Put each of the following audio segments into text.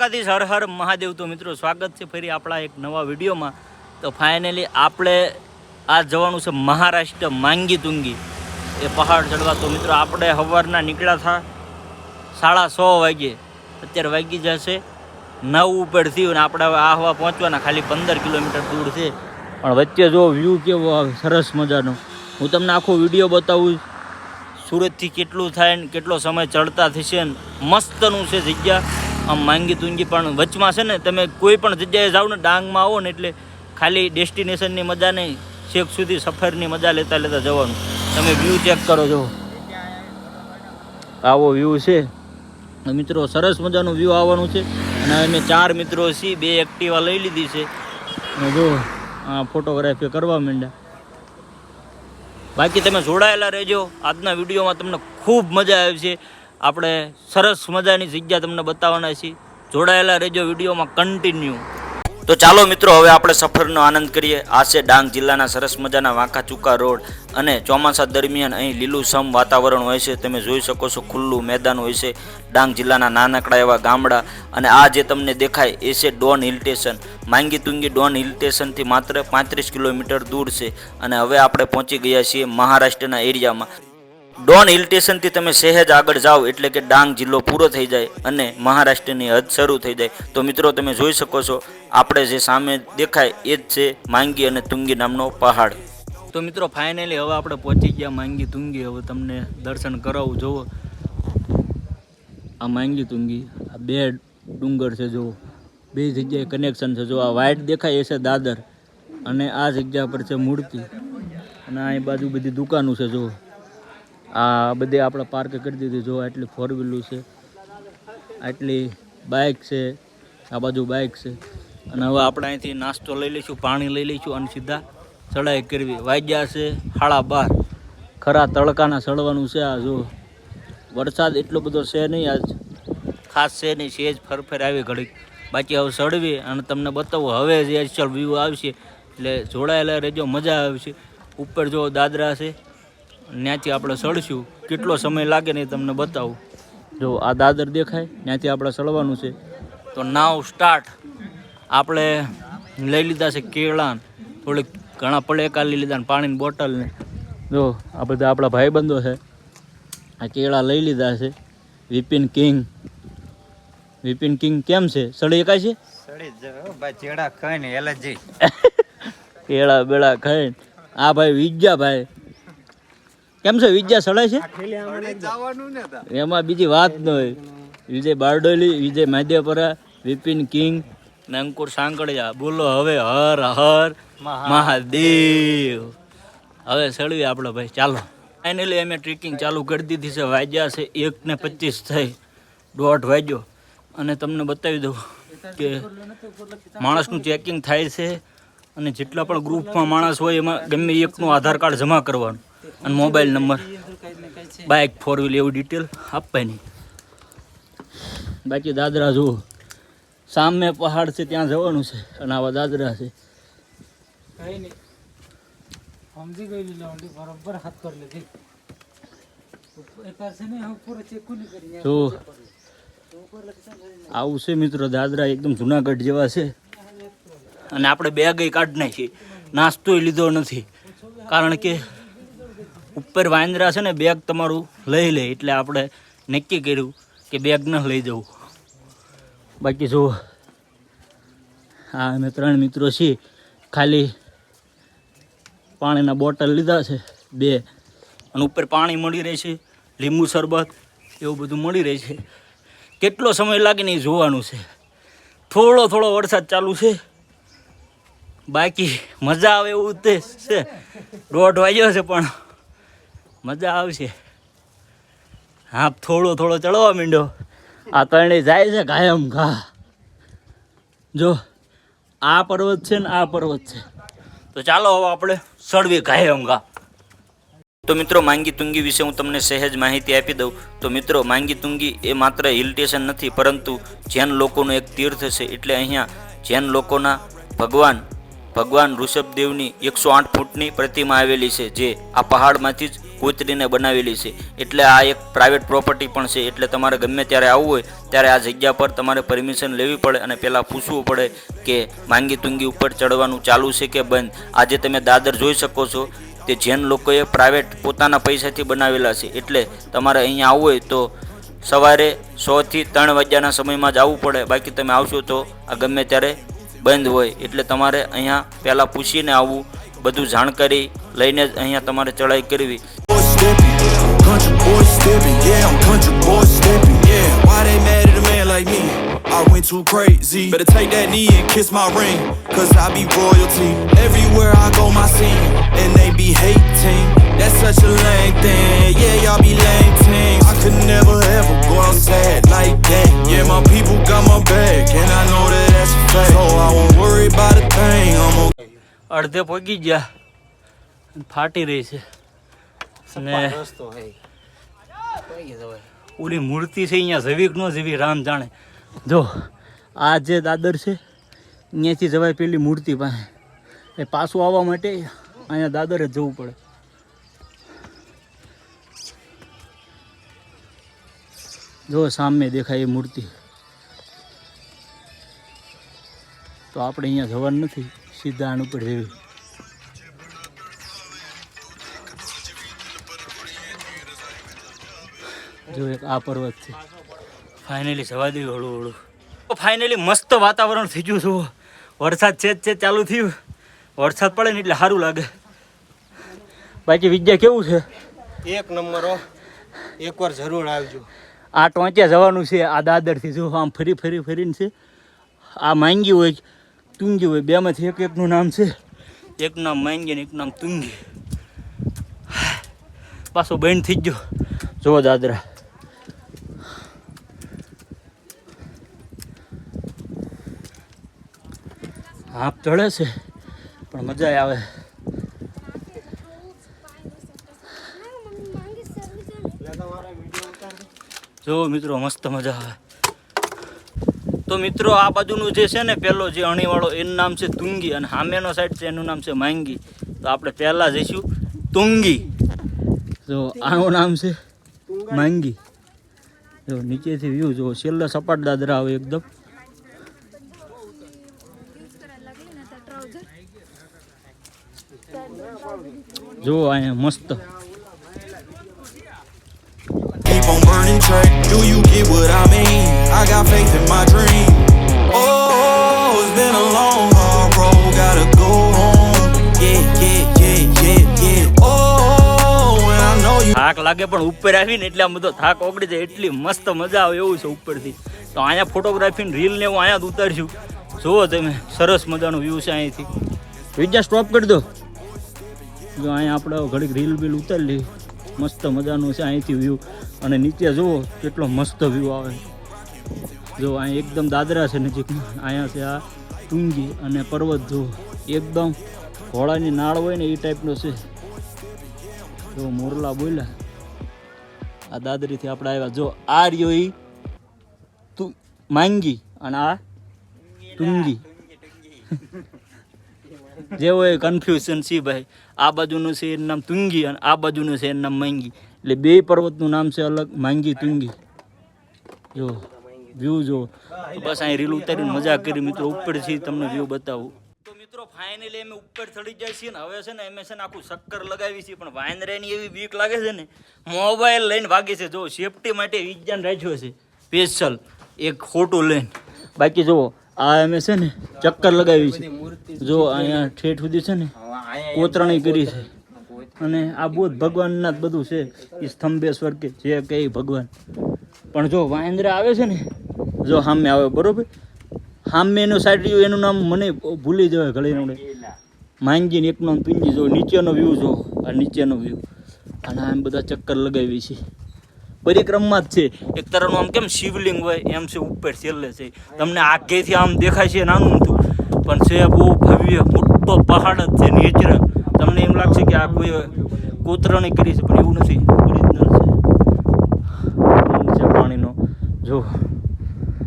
દ્વારકાધીશ, હર હર મહાદેવ। તો મિત્રો સ્વાગત છે ફરી આપણા એક નવા વિડીયોમાં। તો ફાઇનલી આપણે આ જવાનું છે મહારાષ્ટ્ર માંગી તુંગી એ પહાડ ચડવા। તો મિત્રો આપણે સવારના નીકળ્યા હતા 6:30 વાગે, અત્યારે વાગી જશે 9 ઉપર થયું ને આપણે હવે આહવા પહોંચવાના, ખાલી 15 કિલોમીટર દૂર છે। પણ વચ્ચે જો વ્યૂ કેવો આવે સરસ મજાનો, હું તમને આખો વિડીયો બતાવું સુરતથી કેટલું થાય ને કેટલો સમય ચડતા થશે ને મસ્તનું છે જગ્યા આમ માંગી તુંગી। પણ વચમાં છે ને તમે કોઈ પણ જગ્યાએ જાઓ ને ડાંગમાં આવો ને એટલે ખાલી ડેસ્ટિનેશનની મજા નહીં, છેક સુધી સફરની મજા લેતા લેતા જવાનું। તમે વ્યૂ ચેક કરો, જો આવો વ્યૂ છે મિત્રો, સરસ મજાનું વ્યૂ આવવાનું છે। અને અમે 4 મિત્રો છીએ, 2 એક્ટિવા લઈ લીધી છે અને જો આ ફોટોગ્રાફી કરવા માંડ્યા। બાકી તમે જોડાયેલા રહેજો, આજના વિડીયોમાં તમને ખૂબ મજા આવશે। આપણે સરસ મજાની જગ્યા તમને બતાવવાના છીએ, જોડાયેલા રહેજો વિડીયોમાં કન્ટિન્યુ। તો ચાલો મિત્રો હવે આપણે સફરનો આનંદ કરીએ। આ છે ડાંગ જિલ્લાના સરસ મજાના વાંકા ચુકા રોડ, અને ચોમાસા દરમિયાન અહીં લીલુંછમ વાતાવરણ હોય છે। તમે જોઈ શકો છો ખુલ્લું મેદાન હોય છે, ડાંગ જિલ્લાના નાનકડા એવા ગામડા। અને આ જે તમને દેખાય એ છે ડોન હિલ સ્ટેશન। માંગી તુંગી ડોન હિલ સ્ટેશનથી માત્ર 35 કિલોમીટર દૂર છે। અને હવે આપણે પહોંચી ગયા છીએ મહારાષ્ટ્રના એરિયામાં। ડોન હિલ સ્ટેશનથી તમે સહેજ આગળ જાઓ એટલે કે ડાંગ જિલ્લો પૂરો થઈ જાય અને મહારાષ્ટ્રની હદ શરૂ થઈ જાય। તો મિત્રો તમે જોઈ શકો છો આપણે જે સામે દેખાય એ જ છે માંગી અને તુંગી નામનો પહાડ। તો મિત્રો ફાઇનલી હવે આપણે પહોંચી ગયા માંગી તુંગી। હવે તમને દર્શન કરાવું, જુઓ આ માંગી તુંગી, આ 2 ડુંગર છે, જુઓ 2 જગ્યાએ કનેક્શન છે। જો આ વાઇટ દેખાય એ છે દાદર, અને આ જગ્યા પર છે મૂર્તિ, અને આ બાજુ બધી દુકાનો છે। જુઓ આ બધી આપણે પાર્ક કરી દીધી, જો આટલી 4 વ્હીલું છે, આટલી બાઇક છે, આ બાજુ બાઇક છે। અને હવે આપણે અહીંથી નાસ્તો લઈ લઈશું, પાણી લઈ લઈશું અને સીધા ચડાઈ કરવી। વાગ્યા છે 12:30, ખરા તડકાના ચડવાનું છે। આ જો વરસાદ એટલો બધો છે નહીં, આજ ખાસ છે નહીં, સેજ ફરફર આવી ઘડીક, બાકી હવે ચડવી અને તમને બતાવું હવે જે એક્ચ્યુઅલ વ્યૂ આવશે, એટલે જોડાયેલા રહેજો, મજા આવશે। ઉપર જો દાદરા છે, ત્યાંથી આપણે ચડશું, કેટલો સમય લાગે ને તમને બતાવું। જો આ દાદર દેખાય, ત્યાંથી આપણે ચડવાનું છે। તો નાવ સ્ટાર્ટ। આપણે લઈ લીધા છે કેળા, થોડીક ઘણા પલેકા લઈ લીધા, પાણીની બોટલ ને જો આ બધા આપણા ભાઈબંધો છે, આ કેળા લઈ લીધા છે। વિપિન કિંગ કેમ છે, સડી એકાય છે? ચેડા ખાઈ ને એલર્જી કેળા બેળા ખાઈ। આ ભાઈ વિજ્જા ભાઈ કેમ છે, વિજ્જા સડાય છે? એમાં બીજી વાત ન હોય। વિજય બારડોલી, વિજય માધ્યપરા, વિપિન કિંગ ને અંકુર સાંકળિયા, બોલો હવે હર હર મહાદેવ। હવે ચડવી આપણે ભાઈ, ચાલો। ફાઇનલી અમે ટ્રેકિંગ ચાલુ કરી દીધી છે। વાગ્યા છે 1:25 થઈ, 1:30 વાગ્યો। અને તમને બતાવી દઉં કે માણસનું ચેકિંગ થાય છે, અને જેટલા પણ ગ્રુપમાં માણસ હોય એમાં ગમે એકનું આધાર કાર્ડ જમા કરવાનું અને મોબાઈલ નંબર, બાઇક 4 વ્હીલ એવું ડિટેલ આપવાની। બાકી દાદરા જુઓ, સામે પહાડ છે ત્યાં જવાનું છે, અને આવા દાદરા છે। તો આવું છે મિત્રો દાદરા, એકદમ જુનાગઢ જેવા છે। અને આપણે બેગ કાઢી નાખી, નાસ્તોય લીધો નથી, કારણ કે ઉપર વાંદરા છે ને બેગ તમારું લઈ લે, એટલે આપણે નક્કી કર્યું કે બેગ ન લઈ જવું। બાકી જુઓ હા અમે 3 મિત્રો છીએ, ખાલી પાણીના બોટલ લીધા છે 2, અને ઉપર પાણી મળી રહે છે, લીંબુ શરબત એવું બધું મળી રહે છે। કેટલો સમય લાગે ને એ જોવાનું છે। થોડો વરસાદ ચાલુ છે, બાકી મજા આવે એવું તે છે। 1:30 વાગ્યો છે પણ મજા આવશે। હા થોડો ચડવા માંડ્યો, આ ત્રણેય જાય છે કાયમ ઘા। જો આ પર્વત છે ને આ પર્વત છે, તો ચાલો હવે આપણે ચડવી કાયમ ઘા। તો મિત્રો માંગી તુંગી વિશે હું તમને સહેજ માહિતી આપી દઉં। તો મિત્રો માંગી તુંગી એ માત્ર હિલ સ્ટેશન નથી, પરંતુ જૈન લોકોનું એક તીર્થ છે। એટલે અહીંયા જૈન લોકોના ભગવાન ઋષભદેવની 108 ફૂટની પ્રતિમા આવેલી છે, જે આ પહાડમાંથી જ કોતરીને બનાવેલી છે. એટલે આ એક પ્રાઇવેટ પ્રોપર્ટી પણ છે. એટલે તમારે ગમે ત્યારે આવવું હોય ત્યારે આ જગ્યા પર તમારે પરમિશન લેવી પડે અને પહેલાં પૂછવું પડે કે માંગી તુંગી ઉપર ચડવાનું ચાલુ છે કે બંધ. આજે તમે દાદર જોઈ શકો છો તે જૈન લોકોએ પ્રાઇવેટ પોતાના પૈસાથી બનાવેલા છે. એટલે તમારે અહીંયા આવવું હોય તો સવારે 100 થી 3 વાગ્યાના સમયમાં જ આવવું પડે. બાકી તમે આવશો તો આ ગમે ત્યારે બંધ હોય. એટલે તમારે અહીંયા પહેલાં પૂછીને આવવું, બધું જાણકારી લઈને જ અહીંયા તમારે ચડાઈ કરવી. Country boy stepping, yeah, I'm country boy stepping, yeah. Why they mad at a man like me? I went too crazy. Better take that knee and kiss my ring, cause I be royalty. Everywhere I go, my scene, and they be hating. That's such a lame thing, yeah, y'all be lame things. I could never ever go outside like that. Yeah, my people got my back, and I know that that's a fact. So I won't worry about a thing, I'm okay. અડધે પગી ગયા, ફાટી રહી છે. અને ઓલી મૂર્તિ છે અહીંયા જવી ન જવી રામ જાણે. જો આ જે દાદર છે અહીંયાથી જવાય પેલી મૂર્તિ પાસે. એ પાછું આવવા માટે અહીંયા દાદરે જ જવું પડે. જો સામે દેખાય એ મૂર્તિ. તો આપણે અહીંયા જવાનું નથી, સીધા આન ઉપર જવી. જો એક આ પર્વત છે. ફાઇનલી જવા દઉં હળું હળું. ફાઇનલી મસ્ત વાતાવરણ થઈ ગયું છું. વરસાદ છે ચાલુ થયું. વરસાદ પડે ને એટલે સારું લાગે. બાકી વિદ્યા કેવું છે? એક નંબર હો, એકવાર જરૂર આવજો. આ ટોંચ્યા જવાનું છે આ દાદરથી. જો આમ ફરીને છે. આ માંગી હોય તુંગી હોય, બેમાંથી એકનું નામ છે. એક નામ માંગી ને એક નામ તુંગી. પાછો બંધ થઈ ગયો. જો દાદરા હાફ ચડે છે પણ મજા આવે. જો મિત્રો મસ્ત મજા આવે. તો મિત્રો આ બાજુનું જે છે ને પેલો જે અણીવાળો એનું નામ છે તુંગી અને સામેનો સાઈડ છે એનું નામ છે માંગી. તો આપણે પહેલાં જઈશું તુંગી. જો આનું નામ છે માંગી. જો નીચેથી વ્યૂ જો છેલ્લો સપાટ દાદરા આવે એકદમ. જો અહીંયા મસ્ત. Keep on burning track. Do you get what I mean? I got faith in my dream. Oh, it's been a long hard road. Gotta go home. Yeah. Oh, and I know you. થાક લાગે પણ ઉપર આવીને એટલે આમ બધો થાક ઓગળી જાય. એટલી મસ્ત મજા આવે એવું છે ઉપરથી. તો અહીંયા ફોટોગ્રાફી રીલ ને હું અહીંયા જ ઉતારશું. જુઓ તમે સરસ મજાનો વ્યૂ છે અહીંથી. વિદ્યા સ્ટોપ કરી દો. જો અહીંયા આપણે ઘડીક રીલ બીલ ઉતારી લઈએ. મસ્ત મજાનું છે અહીંથી વ્યૂ. અને નીચે જુઓ કેટલો મસ્ત વ્યૂ આવે. જો અહીંયા એકદમ દાદરા છે નજીકમાં. અહીંયા છે આ તુંગી અને પર્વત જુઓ એકદમ ઘોડાની નાળ હોય ને એ ટાઈપનો છે. જો મોરલા બોલ્યા આ દાદરીથી આપણે આવ્યા. જો આ રહ્યો એ માંગી અને આ તુંગી. જે હોય કન્ફ્યુઝન છે ભાઈ. આ બાજુનું છે એનું નામ તુંગી અને આ બાજુનું છે એનું નામ માંગી. એટલે બે પર્વતનું નામ છે અલગ, માંગી તુંગી. જો વ્યૂ જો. બસ અહીં રીલ ઉતારીને મજા કરી મિત્રો. ઉપરથી તમને વ્યૂ બતાવું. તો મિત્રો ફાઇનલી અમે ઉપર ચડી જાય છીએ ને હવે છે ને અમે છે ને આખું ચક્કર લગાવી છીએ. પણ વાંદરાની એવી બીક લાગે છે ને મોબાઈલ લઈને ભાગે છે. જો સેફટી માટે વિજ્ઞાન રાખ્યો છે સ્પેશિયલ એક ખોટું લઈને. બાકી જુઓ આ અમે છે ને ચક્કર લગાવી છે. જો અહીંયા ઠેઠ સુધી છે ને કોતરણી કરી છે. અને આ બુદ્ધ ભગવાનના જ બધું છે. એ સ્તંભેશ્વર કે જે કહે ભગવાન. પણ જો વાંદરા આવે છે ને જો સામે આવે બરોબર. સામે એનું સાઈડ રહ્યું એનું નામ મને ભૂલી જવાય ઘડીને. માંગીને એક નામ તુંજી. જો નીચેનો વ્યૂ જો આ નીચેનો વ્યૂ. અને આમ બધા ચક્કર લગાવી છે. પરિક્રમમાં જ છે. એક તરફનું આમ કેમ શિવલિંગ હોય એમ છે ઉપર છેલ્લે છે. તમને આગેથી આમ દેખાય છે નાનું ઊંધું પણ છે બહુ ભવ્ય મોટો પહાડ જ છે નેચરલ. તમને એમ લાગશે કે આ કોઈ કોતરણી કરી છે પણ એવું નથી. ઓરિજિનલ છે પાણીનો. જો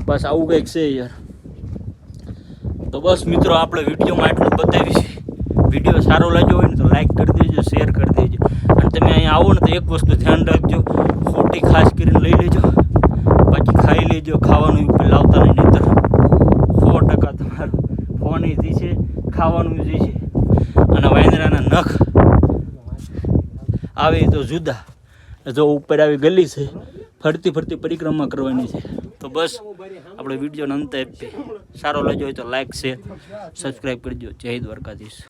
બસ આવું કંઈક છે યાર. તો બસ મિત્રો આપણે વિડીયોમાં આટલું બતાવી છે. વિડીયો સારો લાગ્યો હોય ને તો લાઈક કરી દેજો, શેર કરી દેજો. અને તમે અહીંયા આવો ને તો એક વસ્તુ ધ્યાન રાખજો, ફ્રૂટી ખાસ કરીને લઈ લેજો, બાકી ખાઈ લેજો. ખાવાનું ઉપર લાવતા નહીં, નહીંતર 100% તમારું ફોન જ છે, ખાવાનું જ છે. અને વાંદરાના નખ આવે તો જુદા. જો ઉપર આવી ગલી છે, ફરતી ફરતી પરિક્રમા કરવાની છે. તો બસ આપણે વિડીયોનો અંત આપીએ. સારો લાગ્યો હોય તો લાઈક, શેર, સબસ્ક્રાઈબ કરજો. જય દ્વારકાધીશ.